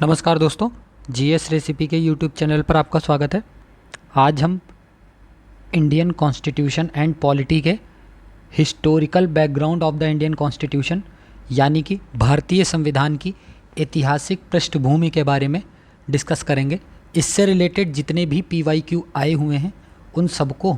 नमस्कार दोस्तों, GS recipe के यूट्यूब चैनल पर आपका स्वागत है। आज हम इंडियन कॉन्स्टिट्यूशन एंड पॉलिटी के historical background of the Indian constitution यानी कि भारतीय संविधान की ऐतिहासिक पृष्ठभूमि के बारे में डिस्कस करेंगे। इससे रिलेटेड जितने भी PYQ आए हुए हैं उन सबको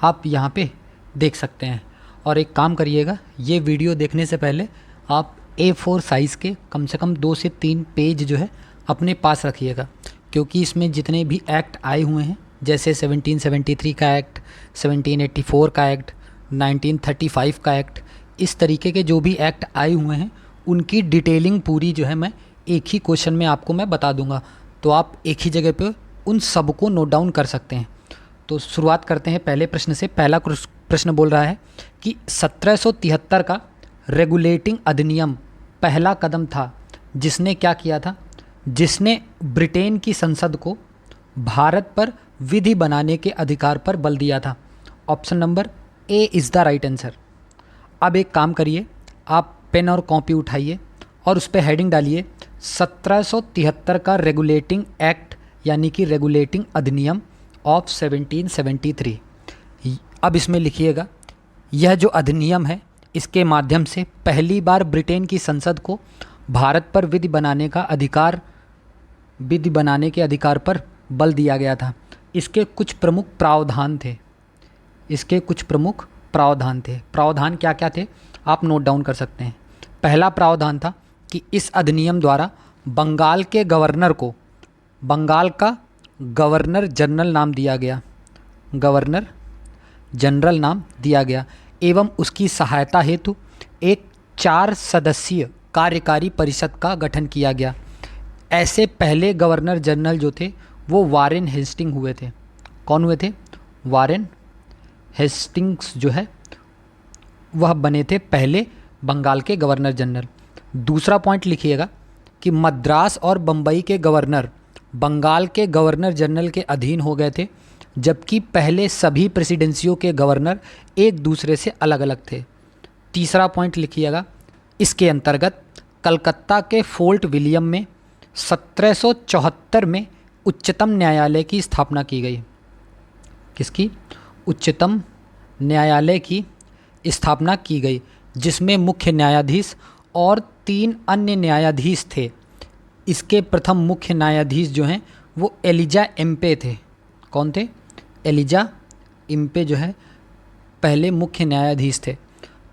आप यहाँ पे देख सकते हैं। और एक काम करिएगा, ये वीडियो देखने से पहले आप A4 साइज़ के कम से कम 2 से 3 पेज जो है अपने पास रखिएगा, क्योंकि इसमें जितने भी एक्ट आए हुए हैं जैसे 1773 का एक्ट, 1784 का एक्ट, 1935 का एक्ट, इस तरीके के जो भी एक्ट आए हुए हैं उनकी डिटेलिंग पूरी जो है मैं एक ही क्वेश्चन में आपको मैं बता दूंगा, तो आप एक ही जगह पे उन सबको नोट डाउन कर सकते हैं। तो शुरुआत करते हैं पहले प्रश्न से। पहला प्रश्न बोल रहा है कि 1773 का रेगुलेटिंग अधिनियम पहला कदम था जिसने क्या किया था, जिसने ब्रिटेन की संसद को भारत पर विधि बनाने के अधिकार पर बल दिया था। Option number A is the right answer. अब एक काम करिए, आप पेन और कॉपी उठाइए और उस पर हेडिंग डालिए 1773 का रेगुलेटिंग एक्ट यानी कि रेगुलेटिंग अधिनियम ऑफ 1773। अब इसमें लिखिएगा, यह जो अधिनियम है इसके माध्यम से पहली बार ब्रिटेन की संसद को भारत पर विधि बनाने के अधिकार पर बल दिया गया था। इसके कुछ प्रमुख प्रावधान थे। प्रावधान क्या क्या थे आप नोट डाउन कर सकते हैं। पहला प्रावधान था कि इस अधिनियम द्वारा बंगाल के गवर्नर को बंगाल का गवर्नर जनरल नाम दिया गया एवं उसकी सहायता हेतु एक 4 सदस्यीय कार्यकारी परिषद का गठन किया गया। ऐसे पहले गवर्नर जनरल जो थे वो वारेन हेस्टिंग हुए थे। कौन हुए थे? वारेन हेस्टिंग्स जो है वह बने थे पहले बंगाल के गवर्नर जनरल। दूसरा पॉइंट लिखिएगा कि मद्रास और बम्बई के गवर्नर बंगाल के गवर्नर जनरल के अधीन हो गए थे, जबकि पहले सभी प्रेसिडेंसियों के गवर्नर एक दूसरे से अलग अलग थे। तीसरा पॉइंट लिखिएगा, इसके अंतर्गत कलकत्ता के फोर्ट विलियम में 1774 में उच्चतम न्यायालय की स्थापना की गई। किसकी? उच्चतम न्यायालय की स्थापना की गई, जिसमें मुख्य न्यायाधीश और 3 अन्य न्यायाधीश थे। इसके प्रथम मुख्य न्यायाधीश जो हैं वो एलिजा एम्पे थे। कौन थे? एलिजा एम्पे जो है पहले मुख्य न्यायाधीश थे।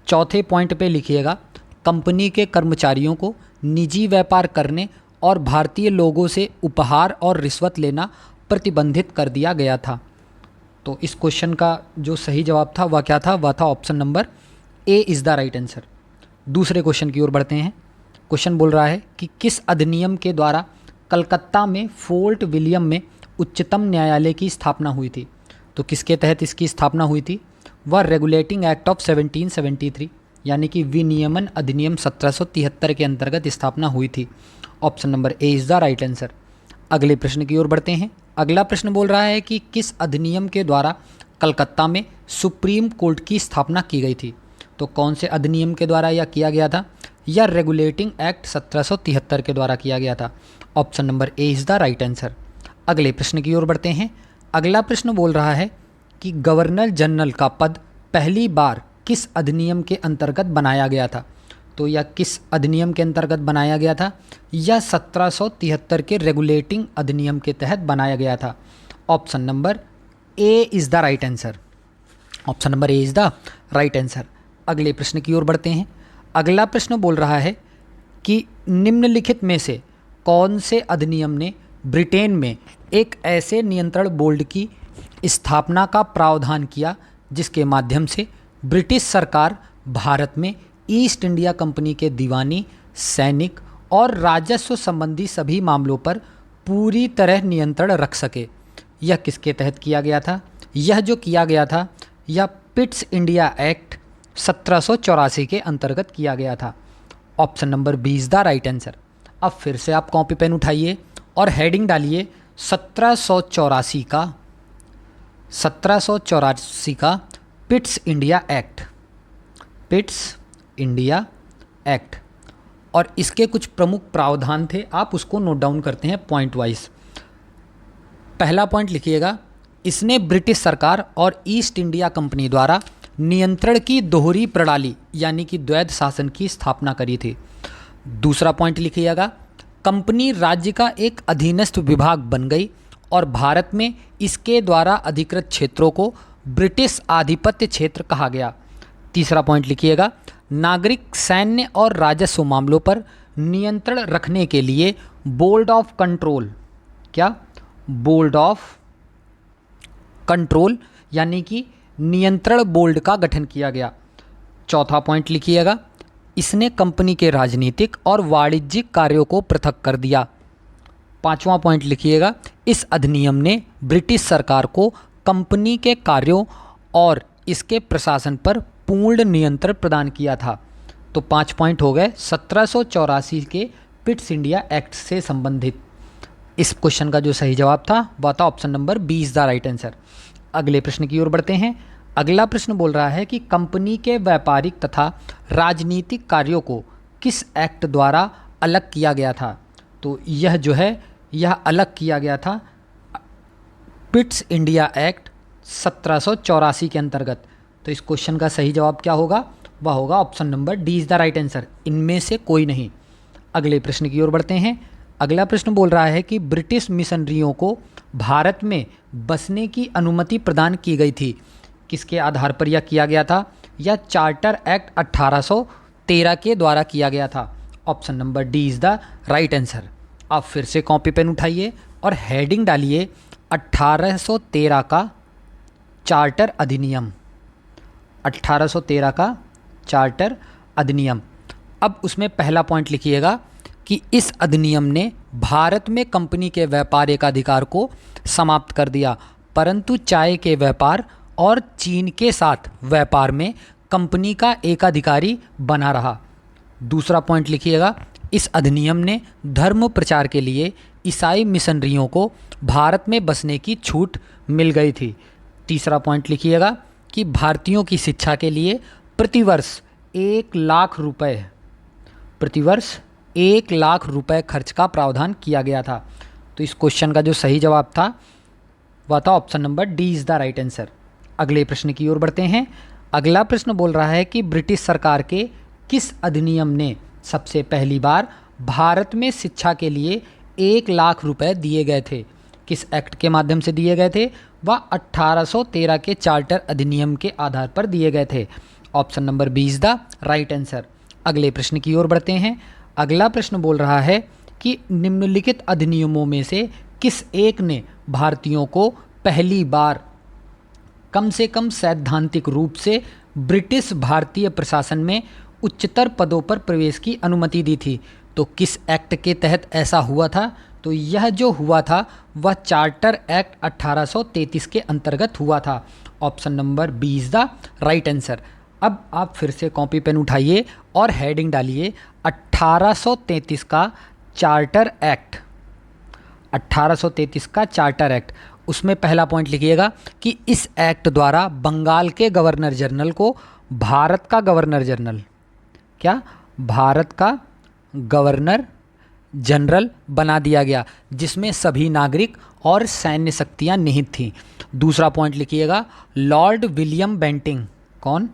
चौथे पॉइंट पे लिखिएगा, कंपनी के कर्मचारियों को निजी व्यापार करने और भारतीय लोगों से उपहार और रिश्वत लेना प्रतिबंधित कर दिया गया था। तो इस क्वेश्चन का जो सही जवाब था वह क्या था? वह था option number A is the right answer. दूसरे क्वेश्चन की ओर बढ़ते हैं। क्वेश्चन बोल रहा है कि किस अधिनियम के द्वारा कलकत्ता में फोर्ट विलियम में उच्चतम न्यायालय की स्थापना हुई थी? तो किसके तहत इसकी स्थापना हुई थी? वह रेगुलेटिंग एक्ट ऑफ 1773 यानी कि विनियमन अधिनियम 1773 के अंतर्गत स्थापना हुई थी। Option number A is the right answer. अगले प्रश्न की ओर बढ़ते हैं। अगला प्रश्न बोल रहा है कि किस अधिनियम के द्वारा कलकत्ता में सुप्रीम कोर्ट की स्थापना की गई थी? तो कौन से अधिनियम के द्वारा यह किया गया था? यह रेगुलेटिंग एक्ट 1773 के द्वारा किया गया था। Option number A is the right answer. अगले प्रश्न की ओर बढ़ते हैं। अगला प्रश्न बोल रहा है कि गवर्नर जनरल का पद पहली बार किस अधिनियम के अंतर्गत बनाया गया था? तो यह किस अधिनियम के अंतर्गत बनाया गया था? यह 1773 के रेगुलेटिंग अधिनियम के तहत बनाया गया था। Option number A is the right answer. Option number A is the right answer. अगले प्रश्न की ओर बढ़ते हैं। अगला प्रश्न बोल रहा है कि निम्नलिखित में से कौन से अधिनियम ने ब्रिटेन में एक ऐसे नियंत्रण बोर्ड की स्थापना का प्रावधान किया जिसके माध्यम से ब्रिटिश सरकार भारत में ईस्ट इंडिया कंपनी के दीवानी, सैनिक और राजस्व संबंधी सभी मामलों पर पूरी तरह नियंत्रण रख सके? यह किसके तहत किया गया था? यह जो किया गया था यह पिट्स इंडिया एक्ट 1784 के अंतर्गत किया गया था। Option number B is the right answer. अब फिर से आप कॉपी पेन उठाइए और हेडिंग डालिए 1784 का पिट्स इंडिया एक्ट। और इसके कुछ प्रमुख प्रावधान थे, आप उसको नोट डाउन करते हैं पॉइंट वाइज। पहला पॉइंट लिखिएगा, इसने ब्रिटिश सरकार और ईस्ट इंडिया कंपनी द्वारा नियंत्रण की दोहरी प्रणाली यानी कि द्वैध शासन की स्थापना करी थी। दूसरा पॉइंट लिखिएगा, कंपनी राज्य का एक अधीनस्थ विभाग बन गई और भारत में इसके द्वारा अधिकृत क्षेत्रों को ब्रिटिश आधिपत्य क्षेत्र कहा गया। तीसरा पॉइंट लिखिएगा, नागरिक, सैन्य और राजस्व मामलों पर नियंत्रण रखने के लिए बोर्ड ऑफ कंट्रोल, क्या बोर्ड ऑफ कंट्रोल यानी कि नियंत्रण बोर्ड का गठन किया गया। चौथा पॉइंट लिखिएगा, इसने कंपनी के राजनीतिक और वाणिज्यिक कार्यों को पृथक कर दिया। पांचवा पॉइंट लिखिएगा, इस अधिनियम ने ब्रिटिश सरकार को कंपनी के कार्यों और इसके प्रशासन पर पूर्ण नियंत्रण प्रदान किया था। तो 5 पॉइंट हो गए 1784 के पिट्स इंडिया एक्ट से संबंधित। इस क्वेश्चन का जो सही जवाब था वह था option number B is the right answer. अगले प्रश्न की ओर बढ़ते हैं। अगला प्रश्न बोल रहा है कि कंपनी के व्यापारिक तथा राजनीतिक कार्यों को किस एक्ट द्वारा अलग किया गया था। तो यह जो है यह अलग किया गया था पिट्स इंडिया एक्ट 1784 के अंतर्गत। तो इस क्वेश्चन का सही जवाब क्या होगा, वह होगा option number D is the right answer, इनमें से कोई नहीं। अगले प्रश्न की ओर बढ़ते हैं। अगला प्रश्न बोल रहा है कि ब्रिटिश मिशनरियों को भारत में बसने की अनुमति प्रदान की गई थी, किसके आधार पर यह किया गया था। यह चार्टर एक्ट 1813 के द्वारा किया गया था। Option number D is the right answer. आप फिर से कॉपी पेन उठाइए और हेडिंग डालिए 1813 का चार्टर अधिनियम, 1813 का चार्टर अधिनियम। अब उसमें पहला पॉइंट लिखिएगा कि इस अधिनियम ने भारत में कंपनी के व्यापार एकाधिकार को समाप्त कर दिया, परंतु चाय के व्यापार और चीन के साथ व्यापार में कंपनी का एकाधिकारी बना रहा। दूसरा पॉइंट लिखिएगा, इस अधिनियम ने धर्म प्रचार के लिए ईसाई मिशनरियों को भारत में बसने की छूट मिल गई थी। तीसरा पॉइंट लिखिएगा कि भारतीयों की शिक्षा के लिए प्रतिवर्ष 1 लाख रुपए, प्रतिवर्ष 1 लाख रुपए खर्च का प्रावधान किया गया था। तो इस क्वेश्चन का जो सही जवाब था वह था option number D is the right answer. अगले प्रश्न की ओर बढ़ते हैं। अगला प्रश्न बोल रहा है कि ब्रिटिश सरकार के किस अधिनियम ने सबसे पहली बार भारत में शिक्षा के लिए 1 लाख रुपए दिए गए थे, किस एक्ट के माध्यम से दिए गए थे। वह 1813 के चार्टर अधिनियम के आधार पर दिए गए थे। Option number B is the right answer. अगले प्रश्न की ओर बढ़ते हैं। अगला प्रश्न बोल रहा है कि निम्नलिखित अधिनियमों में से किस एक ने भारतीयों को पहली बार कम से कम सैद्धांतिक रूप से ब्रिटिश भारतीय प्रशासन में उच्चतर पदों पर प्रवेश की अनुमति दी थी। तो किस एक्ट के तहत ऐसा हुआ था। तो यह जो हुआ था वह चार्टर एक्ट 1833 के अंतर्गत हुआ था। Option number B is the right answer. अब आप फिर से कॉपी पेन उठाइए और हेडिंग डालिए 1833 का चार्टर एक्ट, 1833 का चार्टर एक्ट। उसमें पहला पॉइंट लिखिएगा कि इस एक्ट द्वारा बंगाल के गवर्नर जनरल को भारत का गवर्नर जनरल, क्या भारत का गवर्नर जनरल बना दिया गया, जिसमें सभी नागरिक और सैन्य शक्तियां निहित थीं। दूसरा पॉइंट लिखिएगा, लॉर्ड विलियम बेंटिंग, कौन,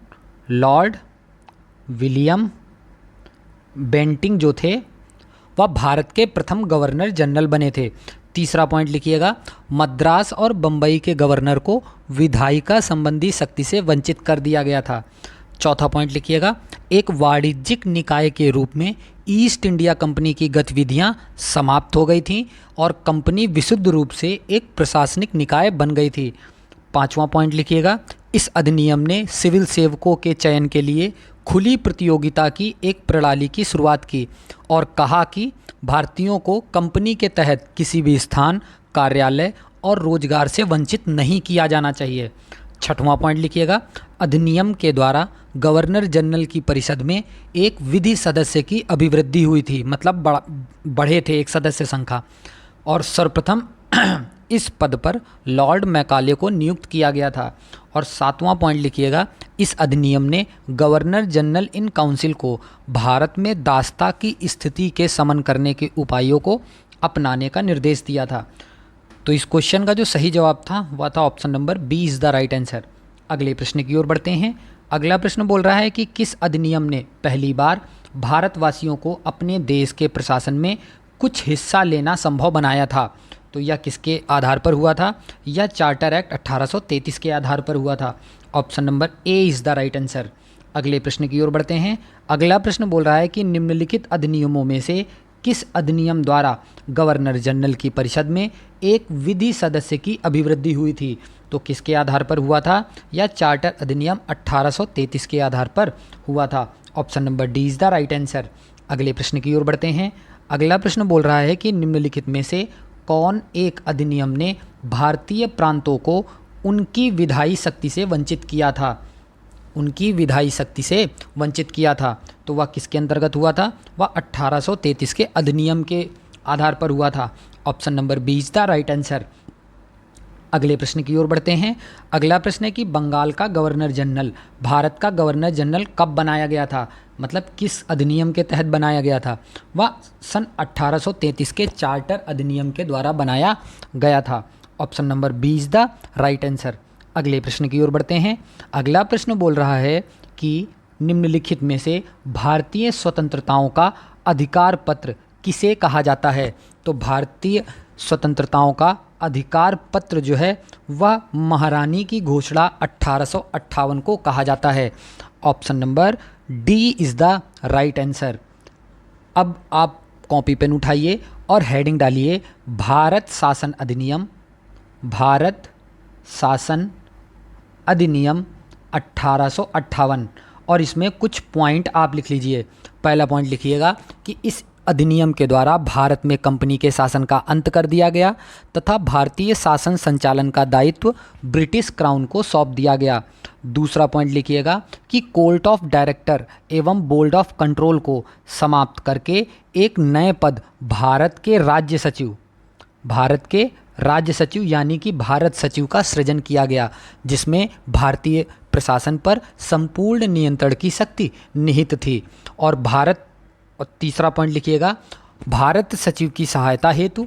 लॉर्ड विलियम बेंटिंग जो थे वह भारत के प्रथम गवर्नर जनरल बने थे। तीसरा पॉइंट लिखिएगा, मद्रास और बम्बई के गवर्नर को विधायिका संबंधी शक्ति से वंचित कर दिया गया था। चौथा पॉइंट लिखिएगा, एक वाणिज्यिक निकाय के रूप में ईस्ट इंडिया कंपनी की गतिविधियां समाप्त हो गई थीं और कंपनी विशुद्ध रूप से एक प्रशासनिक निकाय बन गई थी। पांचवा पॉइंट लिखिएगा, इस अधिनियम ने सिविल सेवकों के चयन के लिए खुली प्रतियोगिता की एक प्रणाली की शुरुआत की और कहा कि भारतीयों को कंपनी के तहत किसी भी स्थान, कार्यालय और रोजगार से वंचित नहीं किया जाना चाहिए। छठवां पॉइंट लिखिएगा, अधिनियम के द्वारा गवर्नर जनरल की परिषद में एक विधि सदस्य की अभिवृद्धि हुई थी, मतलब बढ़े थे एक सदस्य संख्या, और सर्वप्रथम इस पद पर लॉर्ड मैकाले को नियुक्त किया गया था। और सातवां पॉइंट लिखिएगा, इस अधिनियम ने गवर्नर जनरल इन काउंसिल को भारत में दास्ता की स्थिति के समन करने के उपायों को अपनाने का निर्देश दिया था। तो इस क्वेश्चन का जो सही जवाब था वह था option number B is the right answer. अगले प्रश्न की ओर बढ़ते हैं। अगला प्रश्न बोल रहा है कि किस अधिनियम ने पहली बार भारतवासियों को अपने देश के प्रशासन में कुछ हिस्सा लेना संभव बनाया था। तो यह किसके आधार पर हुआ था? यह चार्टर एक्ट 1833 के आधार पर हुआ था। Option number A is the right answer. अगले प्रश्न की ओर बढ़ते हैं। अगला प्रश्न बोल रहा है कि निम्नलिखित अधिनियमों में से किस अधिनियम द्वारा गवर्नर जनरल की परिषद में एक विधि सदस्य की अभिवृद्धि हुई थी? तो किसके आधार पर हुआ था? यह चार्टर अधिनियम 1833 के आधार पर हुआ था। Option number D is the right answer. अगले प्रश्न की ओर बढ़ते हैं। अगला प्रश्न बोल रहा है कि निम्नलिखित में से कौन एक अधिनियम ने भारतीय प्रांतों को उनकी विधायी शक्ति से वंचित किया था? उनकी विधायी शक्ति से वंचित किया था। तो वह किसके अंतर्गत हुआ था? वह 1833 के अधिनियम के आधार पर हुआ था। Option number B is the right answer. अगले प्रश्न की ओर बढ़ते हैं। अगला प्रश्न है कि बंगाल का गवर्नर जनरल भारत का गवर्नर जनरल कब बनाया गया था? मतलब किस अधिनियम के तहत बनाया गया था? वह सन 1833 के चार्टर अधिनियम के द्वारा बनाया गया था। Option number B is the right answer. अगले प्रश्न की ओर बढ़ते हैं। अगला प्रश्न बोल रहा है कि निम्नलिखित में से भारतीय स्वतंत्रताओं का अधिकार पत्र किसे कहा जाता है? तो भारतीय स्वतंत्रताओं का अधिकार पत्र जो है वह महारानी की घोषणा 1858 को कहा जाता है। Option number D is the right answer. अब आप कॉपी पेन उठाइए और हेडिंग डालिए भारत शासन अधिनियम, भारत शासन अधिनियम 1858 और इसमें कुछ पॉइंट आप लिख लीजिए। पहला पॉइंट लिखिएगा कि इस अधिनियम के द्वारा भारत में कंपनी के शासन का अंत कर दिया गया तथा भारतीय शासन संचालन का दायित्व ब्रिटिश क्राउन को सौंप दिया गया। दूसरा पॉइंट लिखिएगा कि कोर्ट ऑफ डायरेक्टर एवं बोर्ड ऑफ कंट्रोल को समाप्त करके एक नए पद भारत के राज्य सचिव यानी कि भारत सचिव का सृजन किया गया, जिसमें भारतीय प्रशासन पर संपूर्ण नियंत्रण की शक्ति निहित थी। और तीसरा पॉइंट लिखिएगा भारत सचिव की सहायता हेतु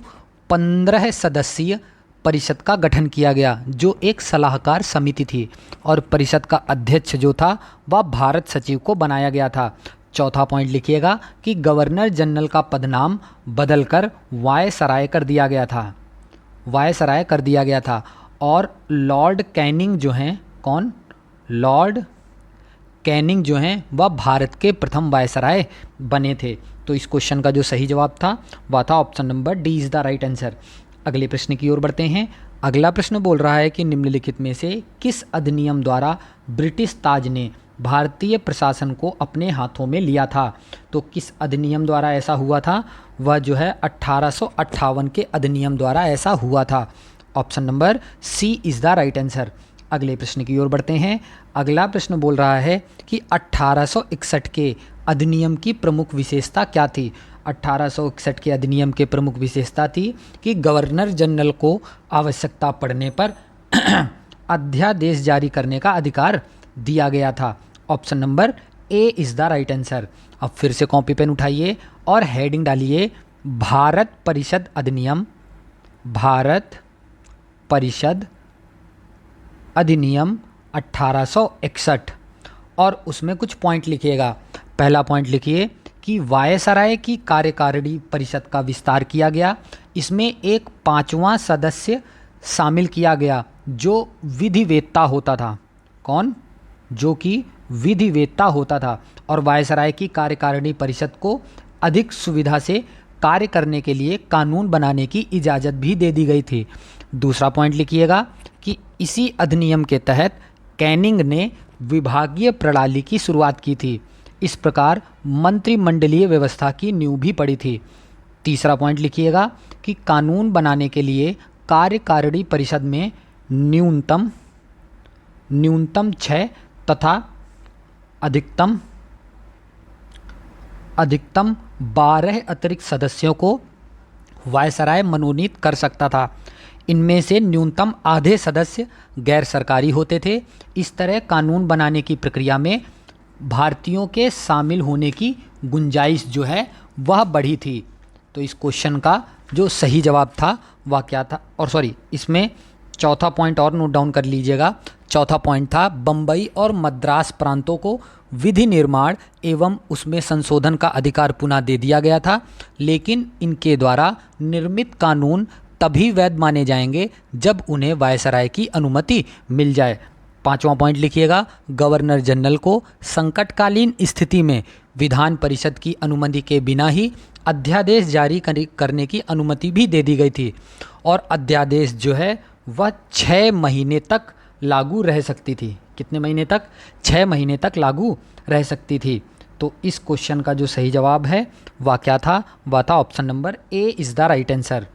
15 सदस्यीय परिषद का गठन किया गया, जो एक सलाहकार समिति थी और परिषद का अध्यक्ष जो था वह भारत सचिव को बनाया गया था। चौथा पॉइंट लिखिएगा कि गवर्नर जनरल का पदनाम बदलकर वायसराय कर दिया गया था और लॉर्ड कैनिंग जो हैं लॉर्ड कैनिंग जो हैं वह भारत के प्रथम वायसराय बने थे। तो इस क्वेश्चन का जो सही जवाब था वह था option number D is the right answer. अगले प्रश्न की ओर बढ़ते हैं। अगला प्रश्न बोल रहा है कि निम्नलिखित में से किस अधिनियम द्वारा ब्रिटिश ताज ने भारतीय प्रशासन को अपने हाथों में लिया था? तो किस अधिनियम द्वारा ऐसा हुआ था? वह जो है 1858 के अधिनियम द्वारा ऐसा हुआ था। Option number C is the right answer. अगले प्रश्न की ओर बढ़ते हैं। अगला प्रश्न बोल रहा है कि 1861 के अधिनियम की प्रमुख विशेषता क्या थी? 1861 के अधिनियम के प्रमुख विशेषता थी कि गवर्नर जनरल को आवश्यकता पड़ने पर अध्यादेश जारी करने का अधिकार दिया गया था। Option number A is the right answer. अब फिर से कॉपी पेन उठाइए और हेडिंग डालिए भारत परिषद अधिनियम, भारत परिषद अधिनियम 1861 और उसमें कुछ पॉइंट लिखिएगा। पहला पॉइंट लिखिए कि वायसराय की कार्यकारिणी परिषद का विस्तार किया गया। इसमें एक 5वां सदस्य शामिल किया गया जो विधिवेत्ता होता था। कौन? जो कि विधिवेत्ता होता था। और वायसराय की कार्यकारिणी परिषद को अधिक सुविधा से कार्य करने के लिए कानून बनाने की इजाज़त भी दे दी गई थी। दूसरा पॉइंट लिखिएगा कि इसी अधिनियम के तहत कैनिंग ने विभागीय प्रणाली की शुरुआत की थी। इस प्रकार मंत्रिमंडलीय व्यवस्था की नींव भी पड़ी थी। तीसरा पॉइंट लिखिएगा कि कानून बनाने के लिए कार्यकारिणी परिषद में न्यूनतम 6 तथा अधिकतम 12 अतिरिक्त सदस्यों को वायसराय मनोनीत कर सकता था। इनमें से न्यूनतम आधे सदस्य गैर सरकारी होते थे। इस तरह कानून बनाने की प्रक्रिया में भारतीयों के शामिल होने की गुंजाइश जो है वह बढ़ी थी। तो इस क्वेश्चन का जो सही जवाब था वह क्या था, और सॉरी, इसमें चौथा पॉइंट और नोट डाउन कर लीजिएगा। चौथा पॉइंट था बम्बई और मद्रास प्रांतों को विधि निर्माण एवं उसमें संशोधन का अधिकार पुनः दे दिया गया था, लेकिन इनके द्वारा निर्मित कानून तभी वैध माने जाएंगे जब उन्हें वायसराय की अनुमति मिल जाए। पांचवा पॉइंट लिखिएगा, गवर्नर जनरल को संकटकालीन स्थिति में विधान परिषद की अनुमति के बिना ही अध्यादेश जारी करने की अनुमति भी दे दी गई थी, और अध्यादेश जो है वह 6 महीने तक लागू रह सकती थी। कितने महीने तक? 6 महीने तक लागू रह सकती थी। तो इस क्वेश्चन का जो सही जवाब है वह क्या था? वह था option number A is the right answer.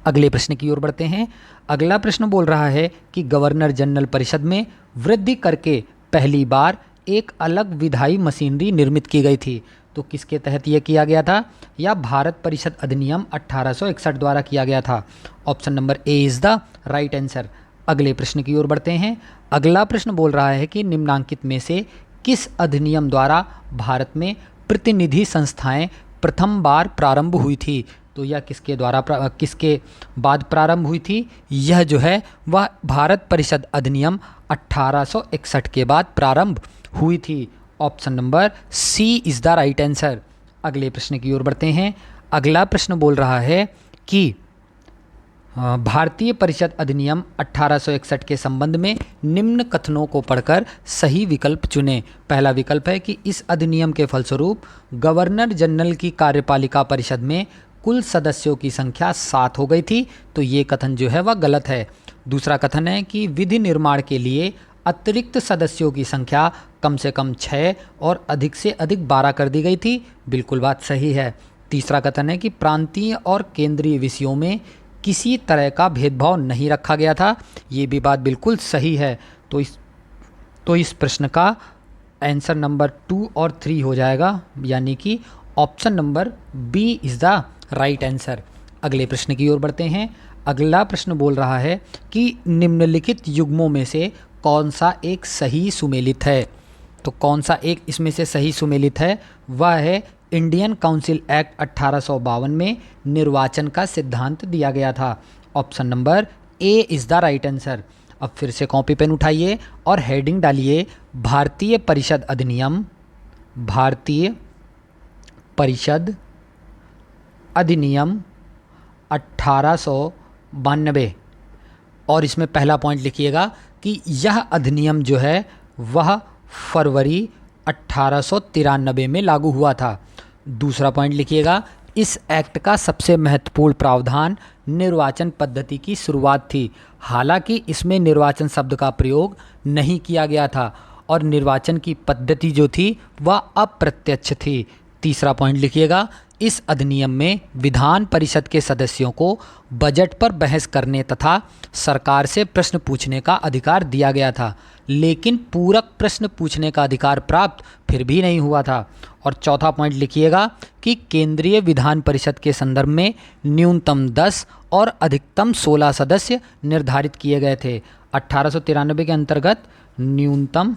अगले प्रश्न की ओर बढ़ते हैं। अगला प्रश्न बोल रहा है कि गवर्नर जनरल परिषद में वृद्धि करके पहली बार एक अलग विधायी मशीनरी निर्मित की गई थी। तो किसके तहत यह किया गया था? या भारत परिषद अधिनियम 1861 द्वारा किया गया था। Option number A is the right answer. अगले प्रश्न की ओर बढ़ते हैं। अगला प्रश्न बोल रहा है कि निम्नलिखित में से किस अधिनियम द्वारा भारत में प्रतिनिधि संस्थाएं प्रथम बार प्रारंभ हुई थी? तो यह किसके बाद प्रारंभ हुई थी? यह जो है वह भारत परिषद अधिनियम 1861 के बाद प्रारंभ हुई थी। Option number C is the right answer. अगले प्रश्न की ओर बढ़ते हैं। अगला प्रश्न बोल रहा है कि भारतीय परिषद अधिनियम 1861 के संबंध में निम्न कथनों को पढ़कर सही विकल्प चुनें। पहला विकल्प है कि इस अधिनियम के फलस्वरूप गवर्नर जनरल की कार्यपालिका परिषद में कुल सदस्यों की संख्या 7 हो गई थी। तो ये कथन जो है वह गलत है। दूसरा कथन है कि विधि निर्माण के लिए अतिरिक्त सदस्यों की संख्या कम से कम 6 और अधिक से अधिक 12 कर दी गई थी। बिल्कुल बात सही है। तीसरा कथन है कि प्रांतीय और केंद्रीय विषयों में किसी तरह का भेदभाव नहीं रखा गया था। ये भी बात बिल्कुल सही है। तो इस प्रश्न का आंसर नंबर 2 और 3 हो जाएगा, यानी कि option number B is the right answer. अगले प्रश्न की ओर बढ़ते हैं। अगला प्रश्न बोल रहा है कि निम्नलिखित युग्मों में से कौन सा एक सही सुमेलित है? तो कौन सा एक इसमें से सही सुमेलित है? वह है इंडियन काउंसिल एक्ट 1852 में निर्वाचन का सिद्धांत दिया गया था। Option number A is the right answer. अब फिर से कॉपी पेन उठाइए और हेडिंग डालिए भारतीय परिषद अधिनियम, भारतीय परिषद अधिनियम 1892, और इसमें पहला पॉइंट लिखिएगा कि यह अधिनियम जो है वह फरवरी 1893 में लागू हुआ था। दूसरा पॉइंट लिखिएगा, इस एक्ट का सबसे महत्वपूर्ण प्रावधान निर्वाचन पद्धति की शुरुआत थी। हालांकि इसमें निर्वाचन शब्द का प्रयोग नहीं किया गया था और निर्वाचन की पद्धति जो थी वह अप्रत्यक्ष थी। तीसरा पॉइंट लिखिएगा, इस अधिनियम में विधान परिषद के सदस्यों को बजट पर बहस करने तथा सरकार से प्रश्न पूछने का अधिकार दिया गया था, लेकिन पूरक प्रश्न पूछने का अधिकार प्राप्त फिर भी नहीं हुआ था। और चौथा पॉइंट लिखिएगा कि केंद्रीय विधान परिषद के संदर्भ में न्यूनतम 10 और अधिकतम 16 सदस्य निर्धारित किए गए थे। 1893 के अंतर्गत न्यूनतम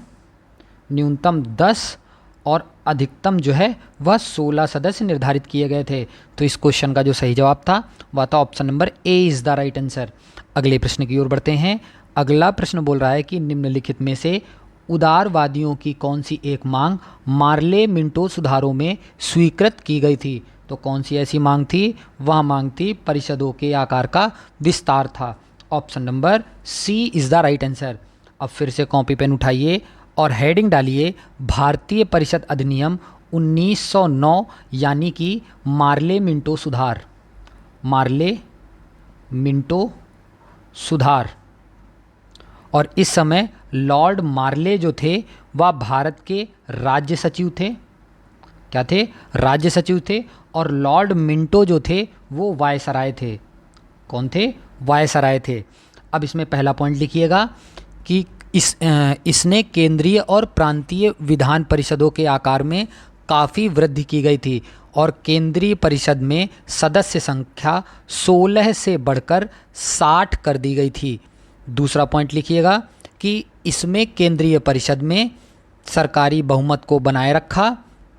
10 और अधिकतम जो है वह 16 सदस्य निर्धारित किए गए थे। तो इस क्वेश्चन का जो सही जवाब था वह था option number A is the right answer. अगले प्रश्न की ओर बढ़ते हैं। अगला प्रश्न बोल रहा है कि निम्नलिखित में से उदारवादियों की कौन सी एक मांग मार्ले मिंटो सुधारों में स्वीकृत की गई थी? तो कौन सी ऐसी मांग थी? वह मांग थी परिषदों के आकार का विस्तार था। Option number C is the right answer. अब फिर से कॉपी पेन उठाइए और हेडिंग डालिए भारतीय परिषद अधिनियम 1909, यानी कि मार्ले मिंटो सुधार, मार्ले मिंटो सुधार। और इस समय लॉर्ड मार्ले जो थे वह भारत के राज्य सचिव थे। क्या थे? राज्य सचिव थे। और लॉर्ड मिंटो जो थे वो वायसराय थे। कौन थे? वायसराय थे। अब इसमें पहला पॉइंट लिखिएगा कि इसने केंद्रीय और प्रांतीय विधान परिषदों के आकार में काफ़ी वृद्धि की गई थी। और केंद्रीय परिषद में सदस्य संख्या 16 से बढ़कर 60 कर दी गई थी। दूसरा पॉइंट लिखिएगा कि इसमें केंद्रीय परिषद में सरकारी बहुमत को बनाए रखा,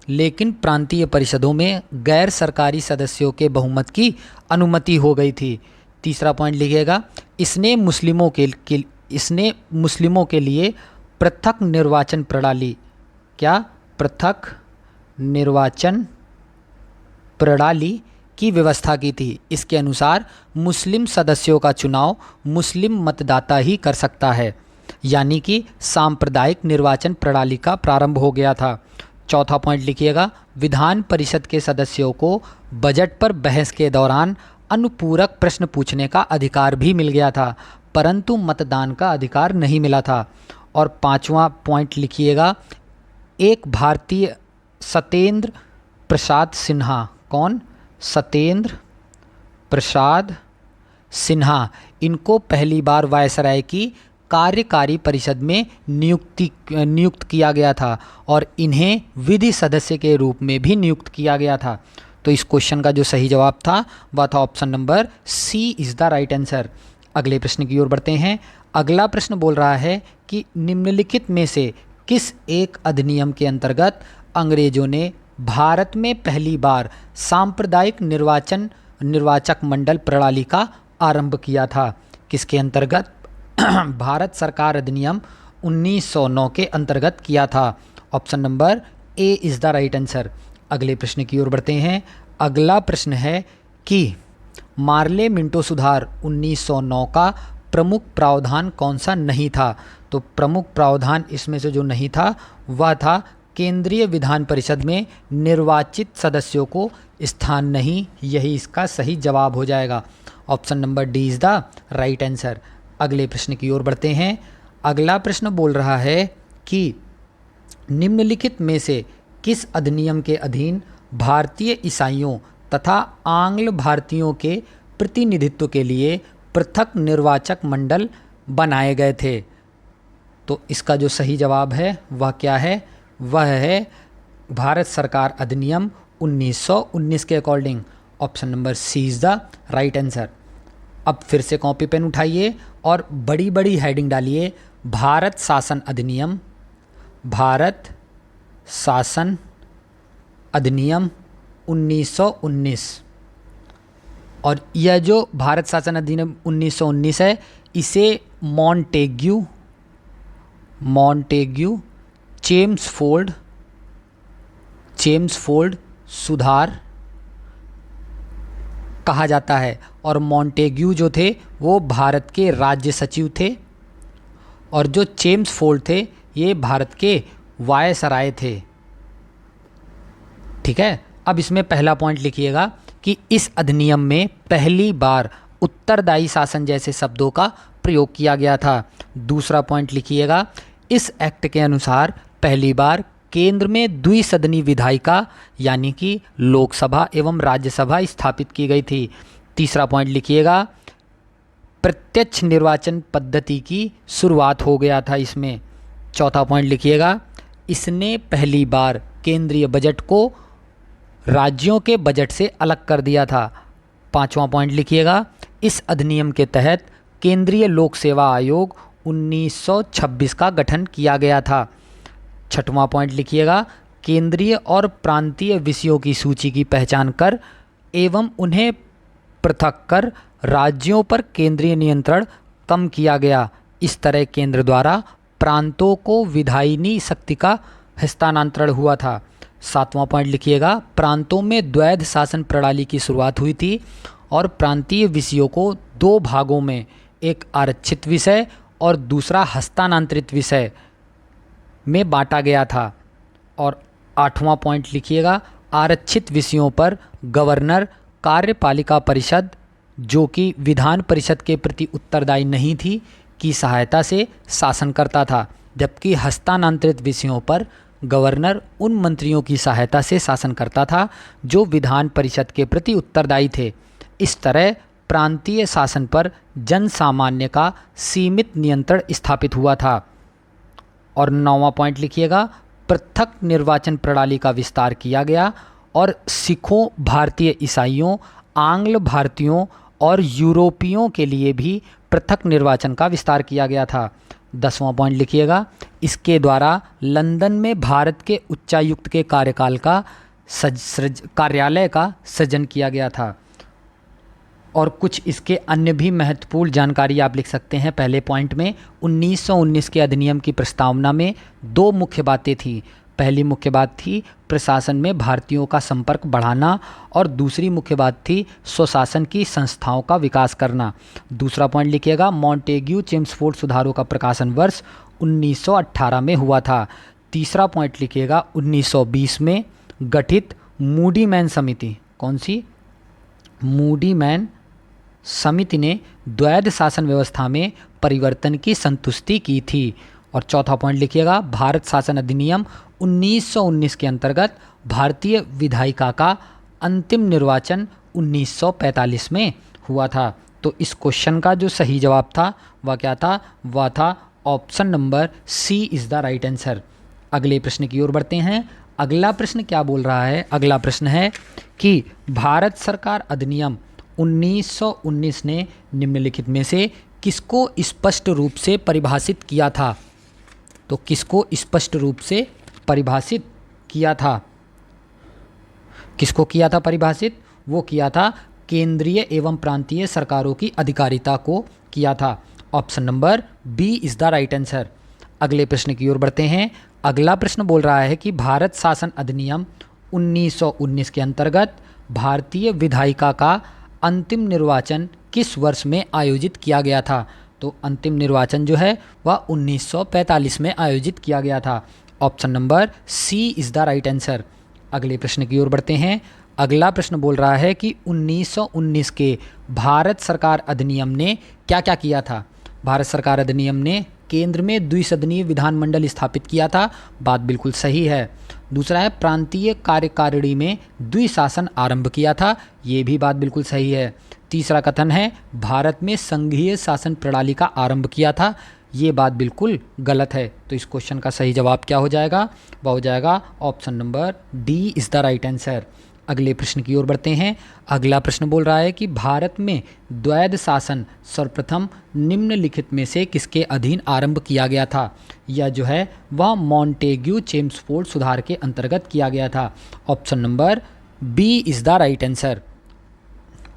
लेकिन प्रांतीय परिषदों में गैर सरकारी सदस्यों के बहुमत की अनुमति हो गई थी। तीसरा पॉइंट लिखिएगा, इसने मुस्लिमों के लिए पृथक निर्वाचन प्रणाली, क्या पृथक निर्वाचन प्रणाली की व्यवस्था की थी। इसके अनुसार मुस्लिम सदस्यों का चुनाव मुस्लिम मतदाता ही कर सकता है, यानी कि सांप्रदायिक निर्वाचन प्रणाली का प्रारंभ हो गया था। चौथा पॉइंट लिखिएगा, विधान परिषद के सदस्यों को बजट पर बहस के दौरान अनुपूरक प्रश्न पूछने का अधिकार भी मिल गया था, परंतु मतदान का अधिकार नहीं मिला था। और पांचवा पॉइंट लिखिएगा, एक भारतीय सत्येंद्र प्रसाद सिन्हा, कौन? सत्येंद्र प्रसाद सिन्हा, इनको पहली बार वायसराय की कार्यकारी परिषद में नियुक्त किया गया था और इन्हें विधि सदस्य के रूप में भी नियुक्त किया गया था। तो इस क्वेश्चन का जो सही जवाब था वह था option number C is the right answer. अगले प्रश्न की ओर बढ़ते हैं। अगला प्रश्न बोल रहा है कि निम्नलिखित में से किस एक अधिनियम के अंतर्गत अंग्रेजों ने भारत में पहली बार सांप्रदायिक निर्वाचक मंडल प्रणाली का आरंभ किया था? किसके अंतर्गत? भारत सरकार अधिनियम 1909 के अंतर्गत किया था। Option number A is the right answer. अगले प्रश्न की ओर बढ़ते हैं। अगला प्रश्न है कि मार्ले मिंटो सुधार 1909 का प्रमुख प्रावधान कौन सा नहीं था? तो प्रमुख प्रावधान इसमें से जो नहीं था वह था केंद्रीय विधान परिषद में निर्वाचित सदस्यों को स्थान नहीं। यही इसका सही जवाब हो जाएगा। Option number D is the right answer. अगले प्रश्न की ओर बढ़ते हैं। अगला प्रश्न बोल रहा है कि निम्नलिखित में से किस अधिनियम के अधीन भारतीय ईसाइयों तथा आंग्ल भारतीयों के प्रतिनिधित्व के लिए पृथक निर्वाचक मंडल बनाए गए थे? तो इसका जो सही जवाब है वह क्या है? वह है भारत सरकार अधिनियम 1919 के according. Option number C is the right answer. अब फिर से कॉपी पेन उठाइए और बड़ी बड़ी हेडिंग डालिए, भारत शासन अधिनियम, भारत शासन अधिनियम 1919। और यह जो भारत शासन अधिनियम 1919 है इसे मॉन्टेग्यू चेम्सफोर्ड सुधार कहा जाता है। और मॉन्टेग्यू जो थे वो भारत के राज्य सचिव थे और जो चेम्सफोर्ड थे ये भारत के वायसराय थे। ठीक है, अब इसमें पहला पॉइंट लिखिएगा कि इस अधिनियम में पहली बार उत्तरदायी शासन जैसे शब्दों का प्रयोग किया गया था। दूसरा पॉइंट लिखिएगा, इस एक्ट के अनुसार पहली बार केंद्र में द्विसदनी विधायिका यानी कि लोकसभा एवं राज्यसभा स्थापित की गई थी। तीसरा पॉइंट लिखिएगा, प्रत्यक्ष निर्वाचन पद्धति की शुरुआत हो गया था इसमें। चौथा पॉइंट लिखिएगा, इसने पहली बार केंद्रीय बजट को राज्यों के बजट से अलग कर दिया था। पांचवा पॉइंट लिखिएगा, इस अधिनियम के तहत केंद्रीय लोक सेवा आयोग 1926 का गठन किया गया था। छठवां पॉइंट लिखिएगा, केंद्रीय और प्रांतीय विषयों की सूची की पहचान कर एवं उन्हें पृथक कर राज्यों पर केंद्रीय नियंत्रण कम किया गया। इस तरह केंद्र द्वारा प्रांतों को विधायिनी शक्ति का हस्तांतरण हुआ था। सातवां पॉइंट लिखिएगा, प्रांतों में द्वैध शासन प्रणाली की शुरुआत हुई थी और प्रांतीय विषयों को दो भागों में, एक आरक्षित विषय और दूसरा हस्तांतरित विषय में बांटा गया था। और आठवां पॉइंट लिखिएगा, आरक्षित विषयों पर गवर्नर कार्यपालिका परिषद जो कि विधान परिषद के प्रति उत्तरदायी नहीं थी की सहायता से शासन करता था, जबकि हस्तांतरित विषयों पर गवर्नर उन मंत्रियों की सहायता से शासन करता था जो विधान परिषद के प्रति उत्तरदायी थे। इस तरह प्रांतीय शासन पर जन सामान्य का सीमित नियंत्रण स्थापित हुआ था। और नौवां पॉइंट लिखिएगा, पृथक निर्वाचन प्रणाली का विस्तार किया गया और सिखों, भारतीय ईसाइयों, आंग्ल भारतीयों और यूरोपियों के लिए भी पृथक निर्वाचन का विस्तार किया गया था। 10वां पॉइंट लिखिएगा, इसके द्वारा लंदन में भारत के उच्चायुक्त के कार्यकाल का कार्यालय का सृजन किया गया था। और कुछ इसके अन्य भी महत्वपूर्ण जानकारी आप लिख सकते हैं। पहले पॉइंट में 1919 के अधिनियम की प्रस्तावना में 2 मुख्य बातें थी। पहली मुख्य बात थी प्रशासन में भारतीयों का संपर्क बढ़ाना और दूसरी मुख्य बात थी स्वशासन की संस्थाओं का विकास करना। दूसरा पॉइंट लिखिएगा, मॉन्टेग्यू चेम्सफोर्ड सुधारों का प्रकाशन वर्ष 1918 में हुआ था। तीसरा पॉइंट लिखिएगा, 1920 में गठित मूडी मैन समिति, कौन सी? मूडी मैन समिति ने द्वैध शासन व्यवस्था में परिवर्तन की संतुष्टि की थी। और चौथा पॉइंट लिखिएगा, भारत शासन अधिनियम 1919 के अंतर्गत भारतीय विधायिका का अंतिम निर्वाचन 1945 में हुआ था। तो इस क्वेश्चन का जो सही जवाब था वह क्या था? वह था option number C is the right answer. अगले प्रश्न की ओर बढ़ते हैं। अगला प्रश्न क्या बोल रहा है? अगला प्रश्न है कि भारत सरकार अधिनियम 1919 ने निम्नलिखित में से किसको स्पष्ट रूप से परिभाषित किया था? तो किसको स्पष्ट रूप से परिभाषित किया था? किसको किया था परिभाषित? वो किया था केंद्रीय एवं प्रांतीय सरकारों की अधिकारिता को किया था। Option number B is the right answer. अगले प्रश्न की ओर बढ़ते हैं। अगला प्रश्न बोल रहा है कि भारत शासन अधिनियम 1919 के अंतर्गत भारतीय विधायिका का अंतिम निर्वाचन किस वर्ष में आयोजित किया गया था? तो अंतिम निर्वाचन जो है वह 1945 में आयोजित किया गया था। Option number C is the right answer. अगले प्रश्न की ओर बढ़ते हैं। अगला प्रश्न बोल रहा है कि 1919 के भारत सरकार अधिनियम ने क्या क्या किया था? भारत सरकार अधिनियम ने केंद्र में द्विसदनीय विधानमंडल स्थापित किया था, बात बिल्कुल सही है। दूसरा है प्रांतीय कार्यकारिणी में द्विशासन आरंभ किया था, ये भी बात बिल्कुल सही है। तीसरा कथन है भारत में संघीय शासन प्रणाली का आरंभ किया था, ये बात बिल्कुल गलत है। तो इस क्वेश्चन का सही जवाब क्या हो जाएगा? वह हो जाएगा option number D is the right answer. अगले प्रश्न की ओर बढ़ते हैं। अगला प्रश्न बोल रहा है कि भारत में द्वैध शासन सर्वप्रथम निम्नलिखित में से किसके अधीन आरंभ किया गया था? यह जो है वह मॉन्टेग्यू चेम्सफोर्ड सुधार के अंतर्गत किया गया था। Option number B is the right answer.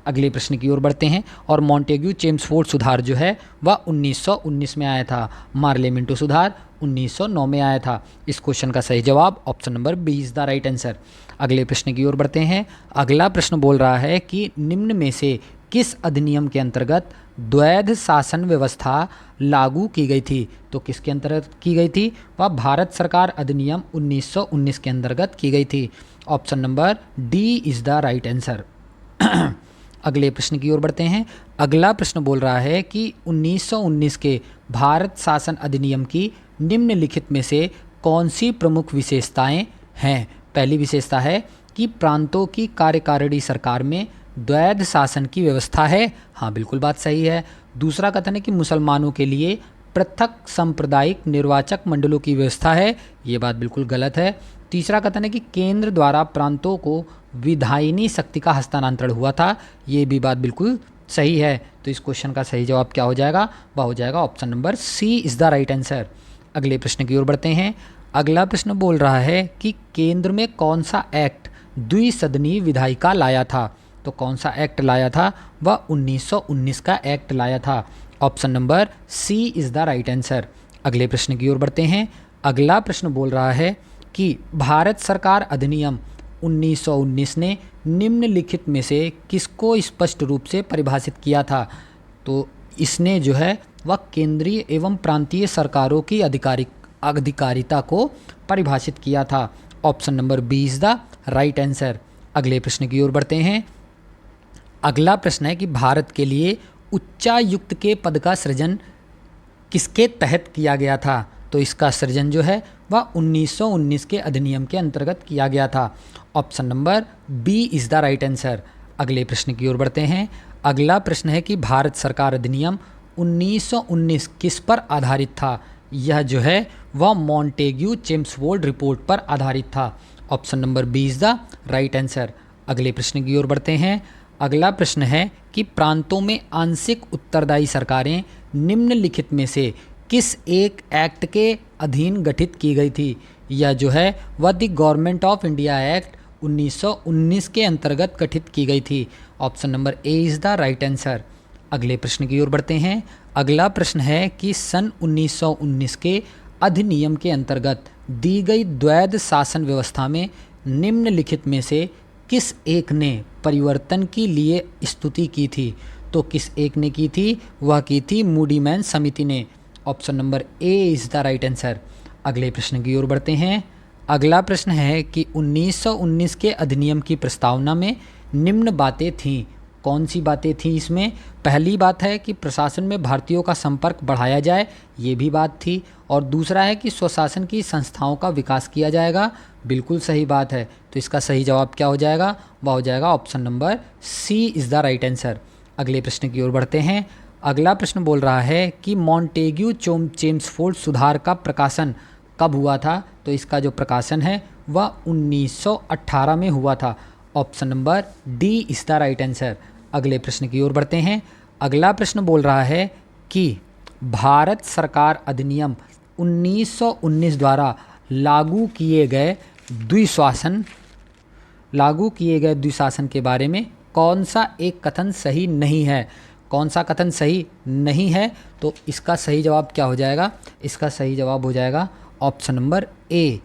अगले प्रश्न की ओर बढ़ते हैं। और मॉन्टेग्यू चेम्सफोर्ड सुधार जो है वह 1919 में आया था। मार्लेमिंटो सुधार 1909 में आया था। इस क्वेश्चन का सही जवाब option number B is the right answer. अगले प्रश्न की ओर बढ़ते हैं। अगला प्रश्न बोल रहा है कि निम्न में से किस अधिनियम के अंतर्गत द्वैध शासन व्यवस्था लागू की गई थी? तो किसके अंतर्गत की गई थी? वह भारत सरकार अधिनियम 1919 के अंतर्गत की गई थी। Option number D is the right answer. अगले प्रश्न की ओर बढ़ते हैं। अगला प्रश्न बोल रहा है कि 1919 के भारत शासन अधिनियम की निम्नलिखित में से कौन सी प्रमुख विशेषताएं हैं? पहली विशेषता है कि प्रांतों की कार्यकारिणी सरकार में द्वैध शासन की व्यवस्था है, हाँ बिल्कुल बात सही है। दूसरा कथन है कि मुसलमानों के लिए पृथक सांप्रदायिक निर्वाचक मंडलों की व्यवस्था है, ये बात बिल्कुल गलत है। तीसरा कथन है कि केंद्र द्वारा प्रांतों को विधायिनी शक्ति का हस्तांतरण हुआ था, ये भी बात बिल्कुल सही है। तो इस क्वेश्चन का सही जवाब क्या हो जाएगा? वह हो जाएगा option number C is the right answer. अगले प्रश्न की ओर बढ़ते हैं। अगला प्रश्न बोल रहा है कि केंद्र में कौन सा एक्ट द्विसदनीय विधायिका लाया था? तो कौन सा एक्ट लाया था? वह 1919 का एक्ट लाया था। Option number C is the right answer. अगले प्रश्न की ओर बढ़ते हैं। अगला प्रश्न बोल रहा है कि भारत सरकार अधिनियम 1919 ने निम्नलिखित में से किसको स्पष्ट रूप से परिभाषित किया था? तो इसने जो है वह केंद्रीय एवं प्रांतीय सरकारों की अधिकारिता को परिभाषित किया था। Option number B is the right answer. अगले प्रश्न की ओर बढ़ते हैं। अगला प्रश्न है कि भारत के लिए उच्चायुक्त के पद का सृजन किसके तहत किया गया था? तो इसका सृजन जो है वह 1919 के अधिनियम के अंतर्गत किया गया था। Option number B is the right answer. अगले प्रश्न की ओर बढ़ते हैं। अगला प्रश्न है कि भारत सरकार अधिनियम 1919 किस पर आधारित था? यह जो है वह मॉन्टेग्यू चेम्सफोर्ड रिपोर्ट पर आधारित था। Option number B is the right answer. अगले प्रश्न की ओर बढ़ते हैं। अगला प्रश्न है कि प्रांतों में आंशिक उत्तरदायी सरकारें निम्नलिखित में से किस एक एक्ट के अधीन गठित की गई थी? यह जो है वह the government of India act 1919 के अंतर्गत गठित की गई थी। Option number A is the right answer. अगले प्रश्न की ओर बढ़ते हैं। अगला प्रश्न है कि सन 1919 के अधिनियम के अंतर्गत दी गई द्वैध शासन व्यवस्था में निम्नलिखित में से किस एक ने परिवर्तन के लिए स्तुति की थी? तो किस एक ने की थी? वह की थी मूडीमैन समिति ने। Option number A is the right answer. अगले प्रश्न की ओर बढ़ते हैं। अगला प्रश्न है कि 1919 के अधिनियम की प्रस्तावना में निम्न बातें थीं। कौन सी बातें थीं इसमें? पहली बात है कि प्रशासन में भारतीयों का संपर्क बढ़ाया जाए, ये भी बात थी। और दूसरा है कि स्वशासन की संस्थाओं का विकास किया जाएगा। बिल्कुल सही बात है। तो इसका सही जवाब क्या हो जाएगा? वह हो जाएगा option number C is the right answer. अगले प्रश्न की ओर बढ़ते हैं। अगला प्रश्न बोल रहा है कि मॉन्टेग्यू चेम्सफोर्ड सुधार का प्रकाशन कब हुआ था? तो इसका जो प्रकाशन है वह 1918 में हुआ था। Option number D is the right answer. अगले प्रश्न की ओर बढ़ते हैं। अगला प्रश्न बोल रहा है कि भारत सरकार अधिनियम 1919 द्वारा लागू किए गए द्विशासन के बारे में कौन सा एक कथन सही नहीं है? कौन सा कथन सही नहीं है? तो इसका सही जवाब क्या हो जाएगा? इसका सही जवाब हो जाएगा ऑप्शन नंबर ए।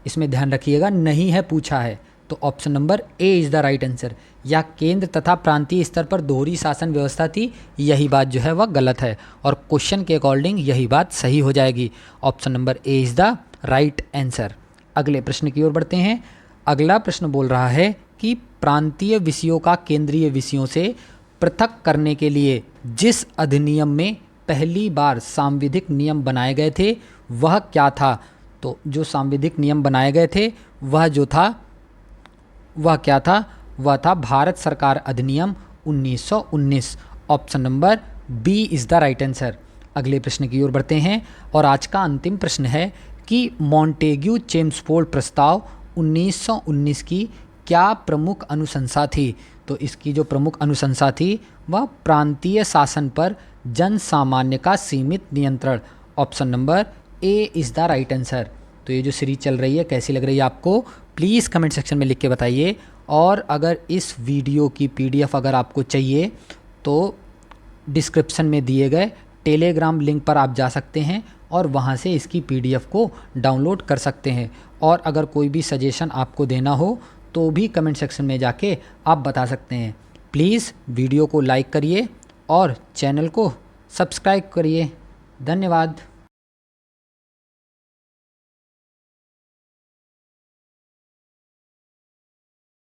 इसमें ध्यान रखिएगा, नहीं है पूछा है, तो option number A is the right answer. या केंद्र तथा प्रांतीय स्तर पर दोहरी शासन व्यवस्था थी, यही बात जो है वह गलत है और क्वेश्चन के अकॉर्डिंग यही बात सही हो जाएगी। Option number A is the right answer. अगले प्रश्न की ओर बढ़ते हैं। अगला प्रश्न बोल रहा है कि प्रांतीय विषयों का केंद्रीय विषयों से पृथक करने के लिए जिस अधिनियम में पहली बार सांविधिक नियम बनाए गए थे वह क्या था? तो जो सांविधिक नियम बनाए गए थे वह क्या था? वह था भारत सरकार अधिनियम 1919। Option number B is the right answer. अगले प्रश्न की ओर बढ़ते हैं और आज का अंतिम प्रश्न है कि मॉन्टेग्यू चेम्सफोर्ड प्रस्ताव 1919 की क्या प्रमुख अनुशंसा थी? तो इसकी जो प्रमुख अनुशंसा थी वह प्रांतीय शासन पर जन सामान्य का सीमित नियंत्रण। Option number A is the right answer. तो ये जो सीरीज चल रही है कैसी लग रही है आपको? प्लीज़ कमेंट सेक्शन में लिख के बताइए। और अगर इस वीडियो की पीडीएफ अगर आपको चाहिए तो डिस्क्रिप्शन में दिए गए टेलीग्राम लिंक पर आप जा सकते हैं और वहाँ से इसकी पीडीएफ को डाउनलोड कर सकते हैं। और अगर कोई भी सजेशन आपको देना हो तो भी कमेंट सेक्शन में जाके आप बता सकते हैं। प्लीज़ वीडियो को लाइक करिए और चैनल को सब्सक्राइब करिए। धन्यवाद।